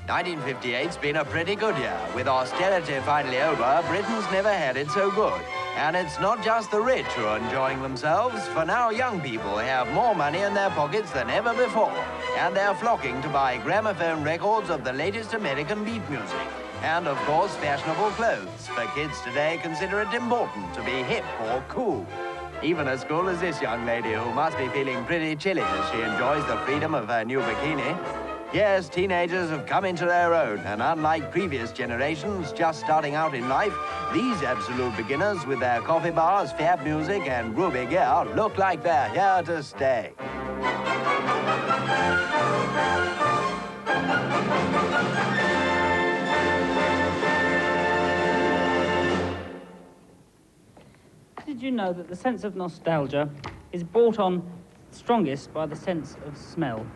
1958's been a pretty good year. With austerity finally over, Britain's never had it so good. And it's not just the rich who are enjoying themselves, for now young people have more money in their pockets than ever before. And they're flocking to buy gramophone records of the latest American beat music. And, of course, fashionable clothes, for kids today consider it important to be hip or cool. Even as cool as this young lady, who must be feeling pretty chilly as she enjoys the freedom of her new bikini. Yes, teenagers have come into their own, and unlike previous generations just starting out in life, these absolute beginners with their coffee bars, fab music, and groovy gear look like they're here to stay. Did you know that the sense of nostalgia is brought on strongest by the sense of smell?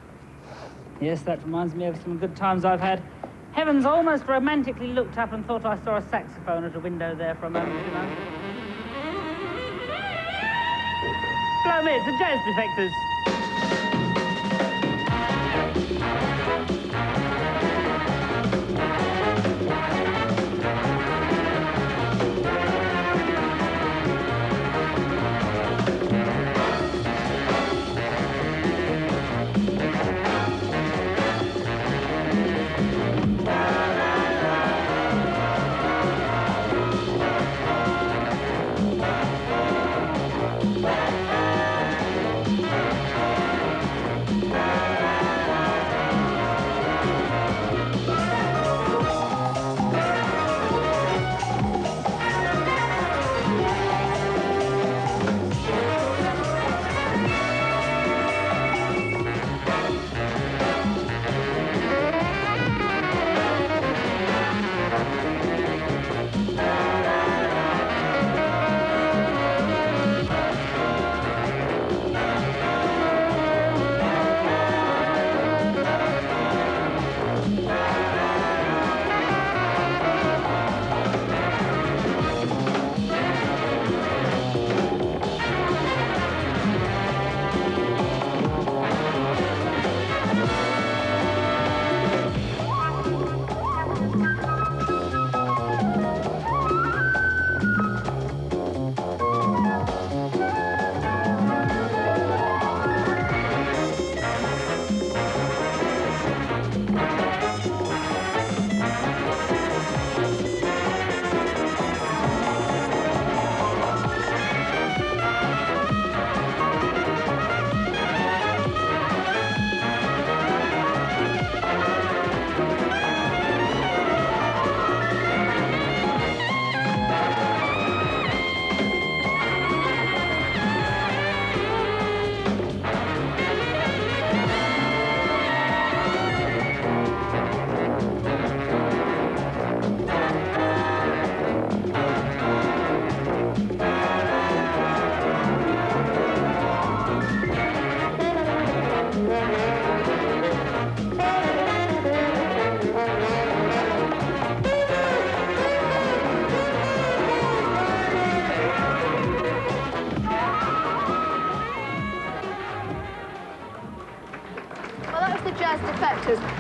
Yes, that reminds me of some good times I've had. Heavens, I almost romantically looked up and thought I saw a saxophone at a window there for a moment, you know. Blow me, it's the Jazz Defectors.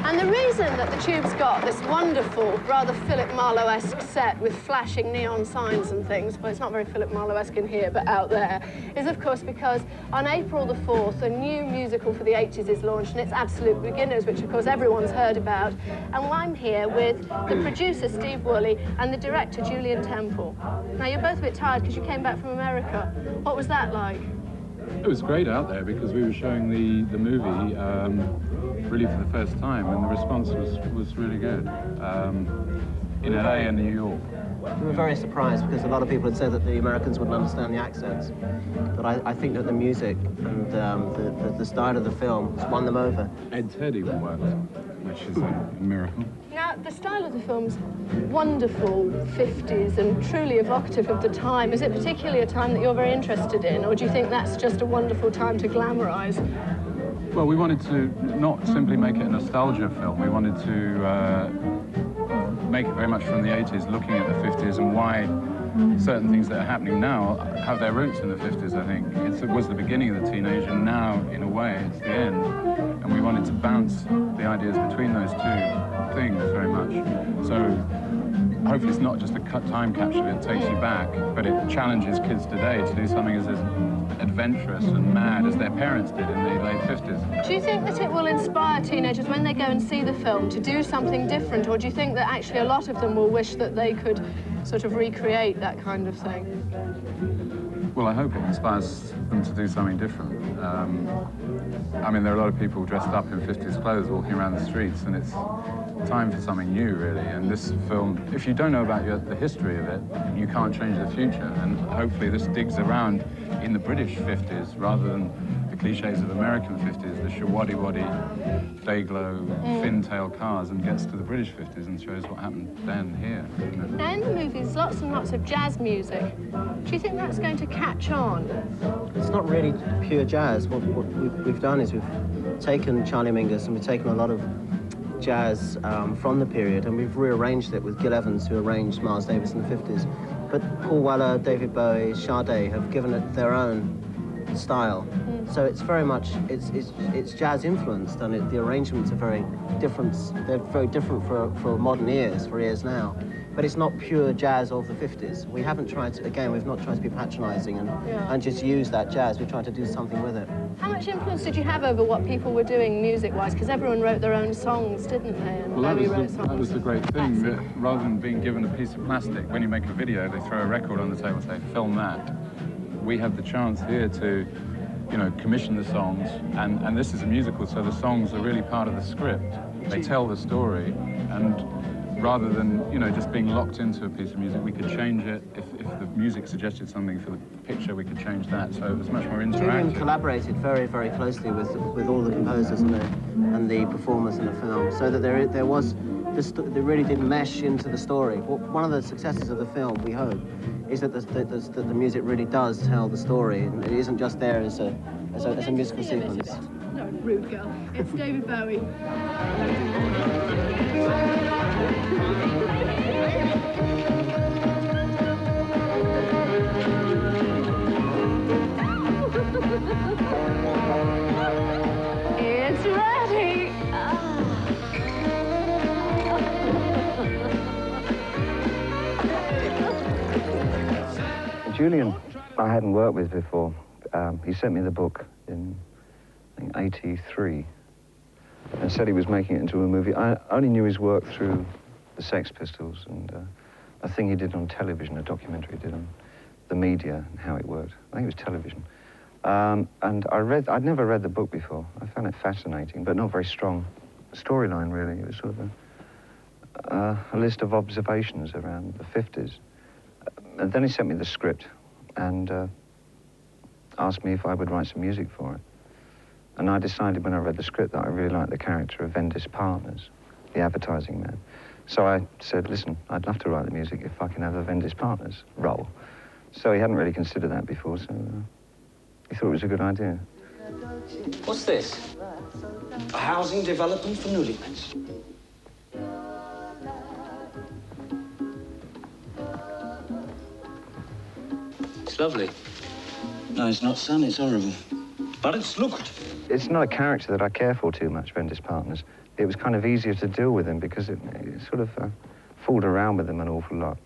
And the reason that the Tube's got this wonderful, rather Philip Marlowe-esque set with flashing neon signs and things, well, it's not very Philip Marlowe-esque in here, but out there, is of course because on April the 4th, a new musical for the 80s is launched, and it's Absolute Beginners, which of course everyone's heard about. And I'm here with the producer, Steve Woolley, and the director, Julian Temple. Now, you're both a bit tired because you came back from America. What was that like? It was great out there because we were showing the movie really for the first time, and the response was really good in LA and New York. We were very surprised because a lot of people had said that the Americans wouldn't understand the accents. But I think that the music and the style of the film has won them over. Ed Teddy worked, which is a miracle. Now, the style of the film's wonderful, 50s, and truly evocative of the time. Is it particularly a time that you're very interested in, or do you think that's just a wonderful time to glamorize? Well, we wanted to not simply make it a nostalgia film. We wanted to make it very much from the 80s, looking at the 50s and why certain things that are happening now have their roots in the 50s, I think. It was the beginning of the teenage, and now, in a way, it's the end. And we wanted to bounce the ideas between those two things very much. So hopefully it's not just a time capsule that takes you back, but it challenges kids today to do something as adventurous and mad as their parents did in the late 50s. Do you think that it will inspire teenagers when they go and see the film to do something different, or do you think that actually a lot of them will wish that they could sort of recreate that kind of thing? Well, I hope it inspires them to do something different. I mean, there are a lot of people dressed up in 50s clothes walking around the streets, and it's time for something new, really. And this film, if you don't know about the history of it, you can't change the future. And hopefully this digs around in the British 50s rather than the cliches of American 50s, the shawaddy-waddy, day-glow, fin-tail cars, and gets to the British 50s and shows what happened then here. You know? Now, in the movie, there's lots and lots of jazz music. Do you think that's going to catch on? It's not really pure jazz. What we've done is we've taken Charlie Mingus and we've taken a lot of jazz from the period, and we've rearranged it with Gil Evans, who arranged Miles Davis in the 50s. But Paul Weller, David Bowie, Sade have given it their own style. So it's very much, it's jazz influenced, and the arrangements are very different. They're very different for modern ears, for ears now. But it's not pure jazz of the 50s. We haven't tried to, again, we've not tried to be patronizing and just use that jazz. We've tried to do something with it. How much influence did you have over what people were doing music-wise? Because everyone wrote their own songs, didn't they? And Well, Bowie wrote songs. that was the great thing, that rather than being given a piece of plastic, when you make a video, they throw a record on the table and say, film that. We have the chance here to, you know, commission the songs, and this is a musical, so the songs are really part of the script. They tell the story, and rather than, you know, just being locked into a piece of music, we could change it. If the music suggested something for the picture, we could change that, so it was much more interactive. Julian collaborated very, very closely with all the composers and the performers in the film, so that there was, they really did mesh into the story. One of the successes of the film, we hope, is that the music really does tell the story, and it isn't just there as a musical sequence. No, rude girl. It's David Bowie. It's ready. Julian, I hadn't worked with before. He sent me the book in, I think, '83, and said he was making it into a movie. I only knew his work through the Sex Pistols and a thing he did on television, a documentary he did on the media and how it worked. I think it was television. And I'd never read the book before. I found it fascinating, but not very strong storyline, really. It was sort of a list of observations around the 50s. And then he sent me the script and asked me if I would write some music for it. And I decided when I read the script that I really liked the character of Vendis Partners, the advertising man. So I said, listen, I'd love to write the music if I can have a Vendis Partners role. So he hadn't really considered that before, so he thought it was a good idea. What's this? A housing development for newlyweds. It's lovely. No, it's not, son. It's horrible. But it's looked. It's not a character that I care for too much, Vendis Partners. It was kind of easier to deal with him because it sort of fooled around with him an awful lot.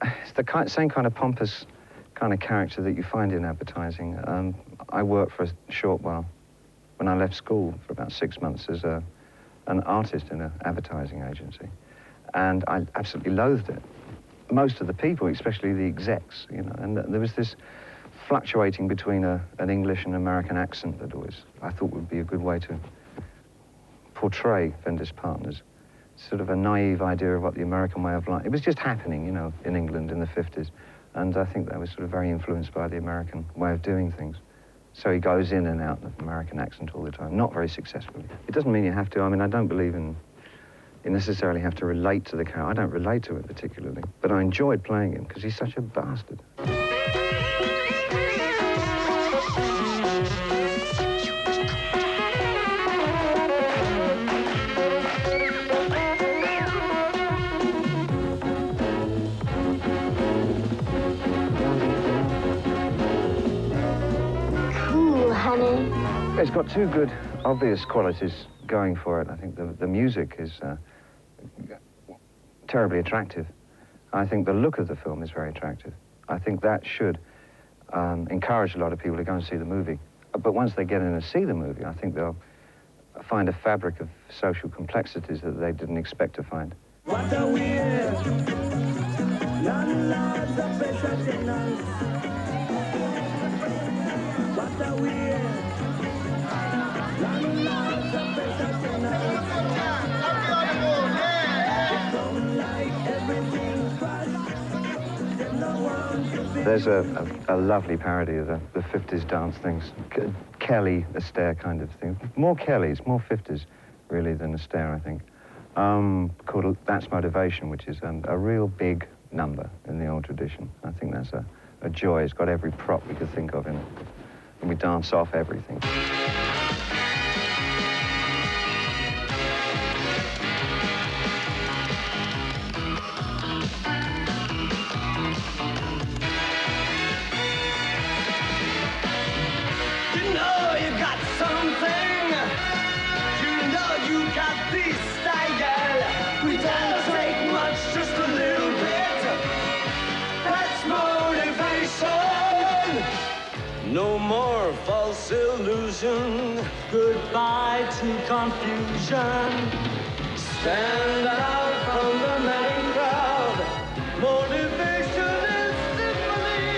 It's the same kind of pompous kind of character that you find in advertising. I worked for a short while when I left school for about 6 months as an artist in an advertising agency, and I absolutely loathed it. Most of the people, especially the execs, you know, and there was this fluctuating between an English and American accent that I thought would be a good way to portray Vendis Partners. Sort of a naive idea of what the American way of life. It was just happening, you know, in England in the 50s. And I think that was sort of very influenced by the American way of doing things. So he goes in and out of American accent all the time, not very successfully. It doesn't mean you have to. I mean, I don't believe you necessarily have to relate to the character. I don't relate to it particularly, but I enjoyed playing him because he's such a bastard. Cool, honey. It's got two good, obvious qualities going for it. I think the music is terribly attractive. I think the look of the film is very attractive. I think that should encourage a lot of people to go and see the movie. But once they get in and see the movie, I think they'll find a fabric of social complexities that they didn't expect to find. What a weird landlords of pressure tenants. What a weird landlords of pressure tenants. Don't like everything crushed. Them no one to be. There's a lovely parody of the 50s dance things. Kelly, Astaire kind of thing. More Kellys, more 50s, really, than Astaire, I think. Called That's Motivation, which is a real big number in the old tradition. I think that's a joy. It's got every prop we could think of in it. And we dance off everything. You know you got something. You know you got this style. We don't take much, just a little bit. That's motivation. No more false illusion. Goodbye to confusion. Stand out from the madding crowd. Motivation is symphony.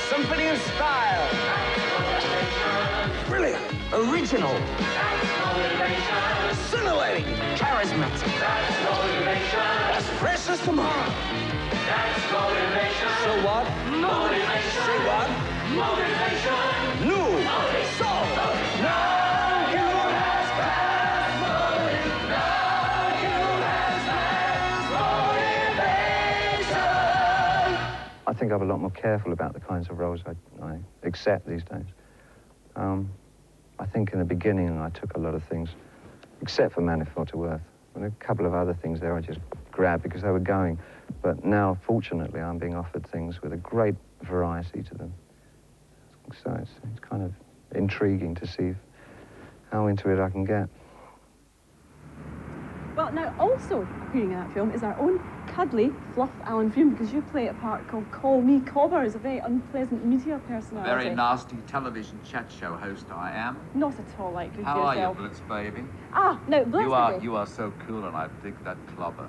Symphony of style. Brilliant. Original. Scintillating. Charismatic. As fresh as tomorrow. So what? Motivation. Say what? Motivation. New. So now you has passed motivation. Now you has passed motivation. I think I'm a lot more careful about the kinds of roles I accept these days. I think in the beginning I took a lot of things, except for Manifold to Earth. And a couple of other things there I just grabbed because they were going. But now, fortunately, I'm being offered things with a great variety to them. So it's kind of intriguing to see how into it I can get. Well, now, also appearing in that film is our own cuddly Fluff Alan Freeman, because you play a part called Call Me Cobber, is a very unpleasant media personality. Very nasty television chat show host I am. Not at all likely How to are you, yourself. Blitz baby? Ah, no, Blitz baby. You are so cool, and I dig that clubber.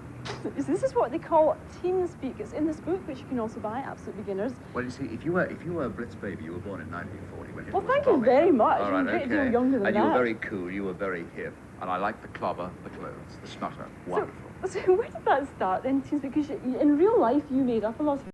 This is what they call teen speak. It's in this book, which you can also buy, Absolute Beginners. Well, you see, if you were Blitz baby, you were born in 1940 when Well, thank you very much. All right, I'm a great okay. deal younger than and that. you were very cool. You were very hip, and I like the clubber, the clothes, the snutter. Wonderful. So where did that start then, teen speak? Because in real life, you made up a lot of